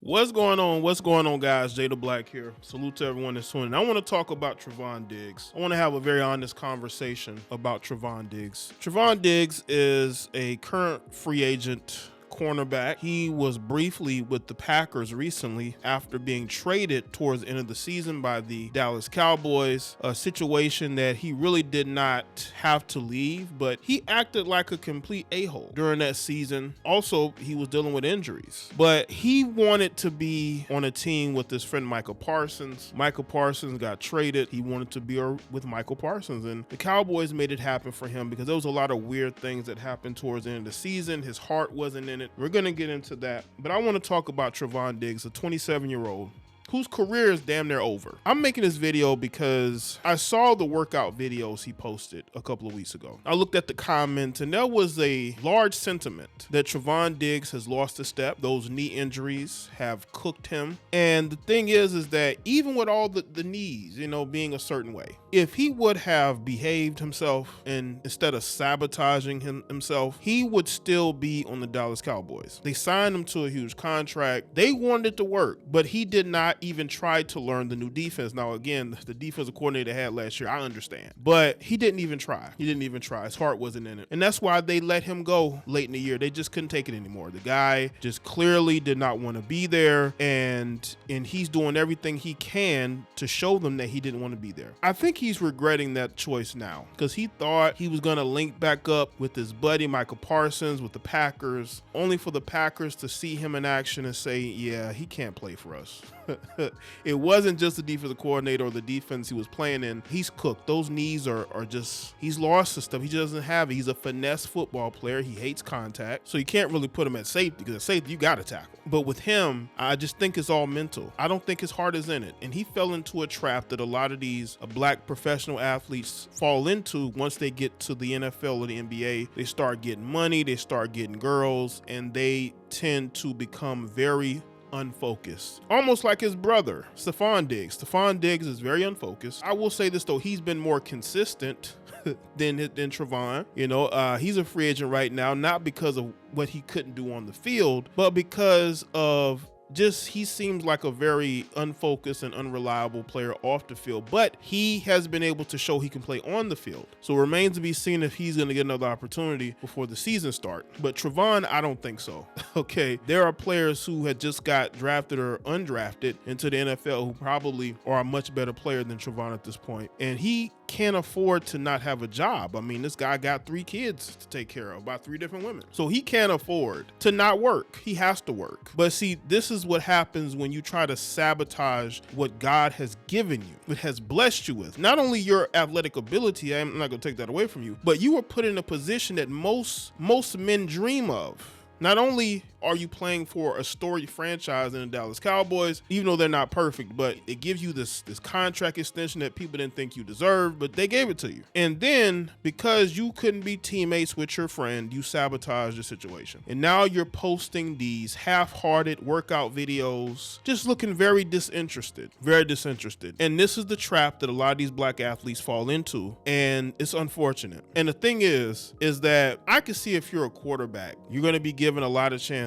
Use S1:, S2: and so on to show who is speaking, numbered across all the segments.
S1: What's going on? What's going on, guys? JayeDeBlack here. Salute to everyone that's tuning in. I want to talk about Trevon Diggs. I want to have a very honest conversation about Trevon Diggs. Trevon Diggs is a current free agent cornerback. He was briefly with the Packers recently after being traded towards the end of the season by the Dallas Cowboys, a situation that he really did not have to leave, but he acted like a complete a-hole during that season. Also, he was dealing with injuries, but he wanted to be on a team with his friend Michael Parsons. Michael Parsons got traded. He wanted to be with Michael Parsons, and the Cowboys made it happen for him because there was a lot of weird things that happened towards the end of the season. His heart wasn't in it. We're going to get into that, but I want to talk about Trevon Diggs, a 27-year-old whose career is damn near over. I'm making this video because I saw the workout videos he posted a couple of weeks ago. I looked at the comments and there was a large sentiment that Trevon Diggs has lost a step. Those knee injuries have cooked him. And the thing is that even with all the knees, being a certain way, if he would have behaved himself and instead of sabotaging himself, he would still be on the Dallas Cowboys. They signed him to a huge contract. They wanted it to work, but he did not even try to learn the new defense. Now, again, the defensive coordinator they had last year, I understand, but he didn't even try. His heart wasn't in it. And that's why they let him go late in the year. They just couldn't take it anymore. The guy just clearly did not want to be there, and he's doing everything he can to show them that he didn't want to be there. I think he's regretting that choice now because he thought he was going to link back up with his buddy Michael Parsons with the Packers, only for the Packers to see him in action and say, yeah, he can't play for us. It wasn't just the defensive coordinator or the defense he was playing in. He's cooked. Those knees are just, he's lost the stuff. He doesn't have it. He's a finesse football player. He hates contact. So you can't really put him at safety because at safety, you got to tackle. But with him, I just think it's all mental. I don't think his heart is in it. And he fell into a trap that a lot of these black professional athletes fall into once they get to the NFL or the NBA. They start getting money, they start getting girls, and they tend to become very unfocused, almost like his brother Stefon Diggs. Stefon Diggs is very unfocused. I will say this though, he's been more consistent than Trevon. He's a free agent right now, not because of what he couldn't do on the field, but because of he seems like a very unfocused and unreliable player off the field, but he has been able to show he can play on the field. So it remains to be seen if he's going to get another opportunity before the season starts. But Trevon, I don't think so. Okay, there are players who had just got drafted or undrafted into the NFL who probably are a much better player than Trevon at this point, and he can't afford to not have a job. I mean, this guy got 3 kids to take care of by 3 different women. So he can't afford to not work. He has to work. But see, this is what happens when you try to sabotage what God has given you, what has blessed you with. Not only your athletic ability, I'm not going to take that away from you, but you were put in a position that most men dream of. Not only are you playing for a storied franchise in the Dallas Cowboys, even though they're not perfect, but it gives you this contract extension that people didn't think you deserved, but they gave it to you. And then because you couldn't be teammates with your friend, you sabotaged the situation. And now you're posting these half-hearted workout videos, just looking very disinterested. And this is the trap that a lot of these black athletes fall into, and it's unfortunate. And the thing is that I can see if you're a quarterback, you're going to be given a lot of chances.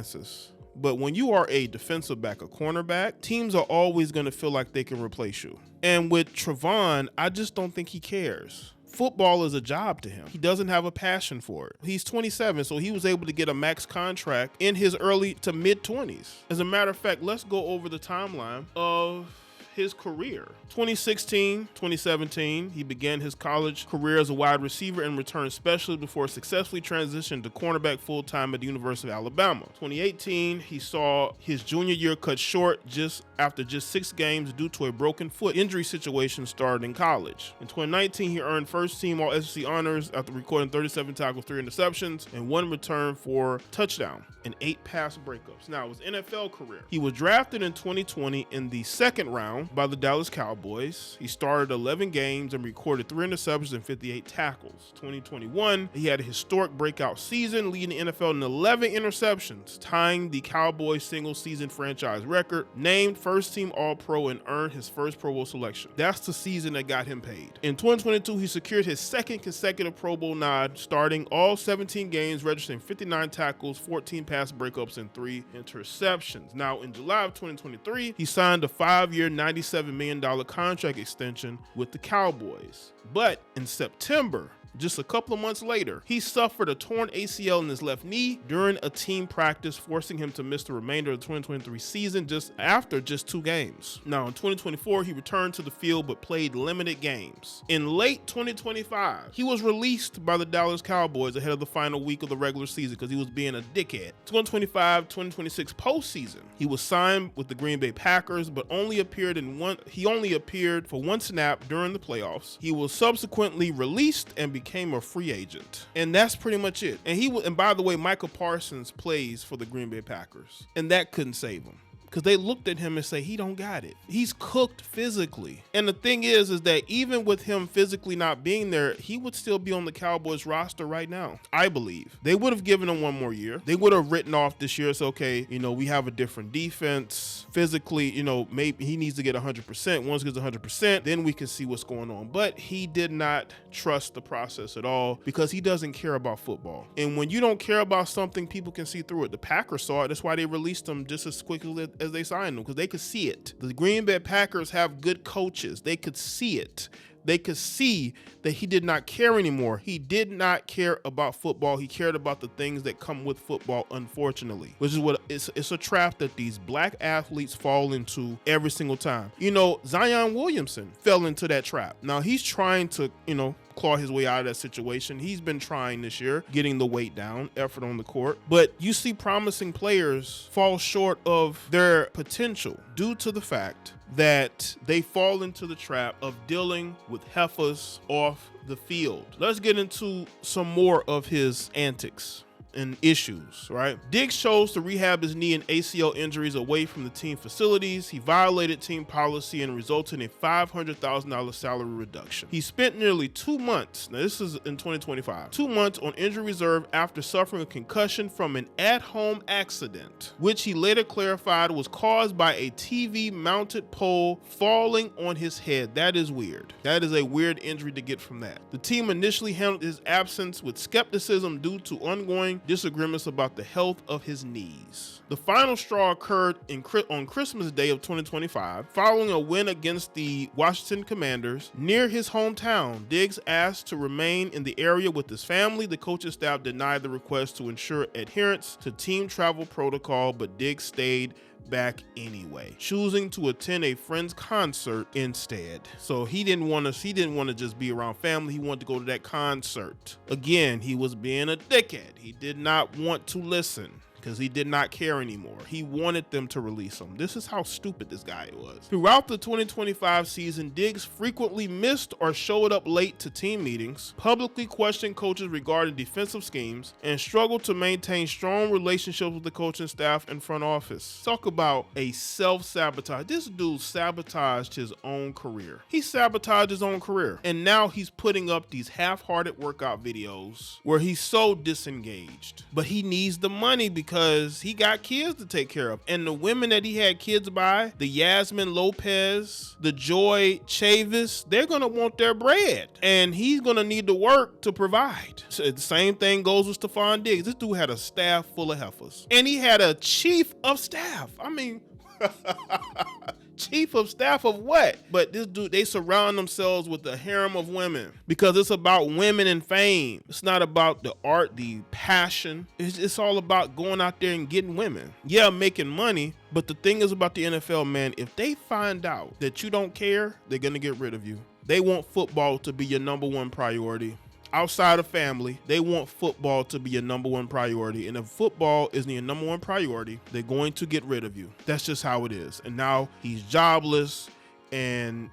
S1: But when you are a defensive back, a cornerback, teams are always going to feel like they can replace you. And with Trevon, I just don't think he cares. Football is a job to him. He doesn't have a passion for it. He's 27, so he was able to get a max contract in his early to mid 20s. As a matter of fact, let's go over the timeline of his career. 2016, 2017, he began his college career as a wide receiver and return specialist before successfully transitioned to cornerback full-time at the University of Alabama. 2018, he saw his junior year cut short after just 6 games due to a broken foot injury situation started in college. In 2019, he earned first-team All-SEC honors after recording 37 tackles, 3 interceptions, and 1 return for touchdown and 8 pass breakups. Now, his NFL career. He was drafted in 2020 in the 2nd round round by the Dallas Cowboys. He started 11 games and recorded 3 interceptions and 58 tackles. 2021, he had a historic breakout season, leading the NFL in 11 interceptions, tying the Cowboys single-season franchise record, named first-team All-Pro, and earned his first Pro Bowl selection. That's the season that got him paid. In 2022, he secured his second consecutive Pro Bowl nod, starting all 17 games, registering 59 tackles, 14 pass breakups, and 3 interceptions. Now, in July of 2023, he signed a 5-year, $97 million contract extension with the Cowboys. But in September, just a couple of months later, he suffered a torn ACL in his left knee during a team practice, forcing him to miss the remainder of the 2023 season after just 2 games. Now, in 2024, he returned to the field but played limited games. In late 2025, he was released by the Dallas Cowboys ahead of the final week of the regular season because he was being a dickhead. 2025-2026 postseason, he was signed with the Green Bay Packers but only appeared for one snap during the playoffs. He was subsequently released and became a free agent, and that's pretty much it. And by the way, Michael Parsons plays for the Green Bay Packers, and that couldn't save him, because they looked at him and say, he don't got it. He's cooked physically. And the thing is that even with him physically not being there, he would still be on the Cowboys roster right now, I believe. They would have given him 1 more year. They would have written off this year. It's okay, we have a different defense. Physically, maybe he needs to get 100%. Once he gets 100%, then we can see what's going on. But he did not trust the process at all, because he doesn't care about football. And when you don't care about something, people can see through it. The Packers saw it. That's why they released him just as quickly as they signed him, because they could see it. The Green Bay Packers have good coaches. They could see it. They could see that he did not care anymore. He did not care about football. He cared about the things that come with football, unfortunately, which is what it's a trap that these black athletes fall into every single time. Zion Williamson fell into that trap. Now he's trying to, claw his way out of that situation. He's been trying this year, getting the weight down, effort on the court. But you see promising players fall short of their potential due to the fact that they fall into the trap of dealing with heifers off the field. Let's get into some more of his antics and issues, right? Diggs chose to rehab his knee and ACL injuries away from the team facilities. He violated team policy and resulted in a $500,000 salary reduction. He spent nearly 2 months, now this is in 2025, 2 months on injury reserve after suffering a concussion from an at-home accident, which he later clarified was caused by a TV mounted pole falling on his head. That is weird. That is a weird injury to get from that. The team initially handled his absence with skepticism due to ongoing disagreements about the health of his knees. The final straw occurred on Christmas Day of 2025. Following a win against the Washington Commanders near his hometown, Diggs asked to remain in the area with his family. The coaching staff denied the request to ensure adherence to team travel protocol, but Diggs stayed back anyway, choosing to attend a friend's concert instead. So he didn't want to just be around family. He wanted to go to that concert. Again, he was being a dickhead. He did not want to listen, because he did not care anymore. He wanted them to release him. This is how stupid this guy was. Throughout the 2025 season, Diggs frequently missed or showed up late to team meetings, publicly questioned coaches regarding defensive schemes, and struggled to maintain strong relationships with the coaching staff and front office. Talk about a self-sabotage. This dude sabotaged his own career. He sabotaged his own career. And now he's putting up these half-hearted workout videos where he's so disengaged. But he needs the money because he got kids to take care of. And the women that he had kids by, the Yasmin Lopez, the Joy Chavis, they're going to want their bread. And he's going to need to work to provide. So the same thing goes with Stefon Diggs. This dude had a staff full of heifers. And he had a chief of staff. I mean... chief of staff of what? But this dude, they surround themselves with a harem of women because it's about women and fame. It's not about the art, the passion. It's all about going out there and getting women. Yeah, making money. But the thing is about the NFL, man, if they find out that you don't care, they're going to get rid of you. They want football to be your #1 priority. Outside of family, they want football to be your #1 priority. And if football isn't your #1 priority, they're going to get rid of you. That's just how it is. And now he's jobless, and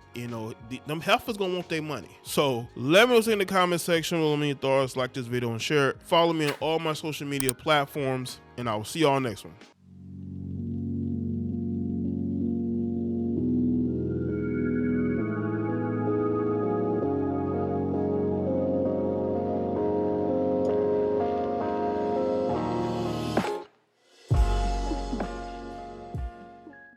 S1: them heifers gonna want their money. So let me know in the comment section. Let me know your thoughts. Like this video and share it. Follow me on all my social media platforms, and I will see y'all next one.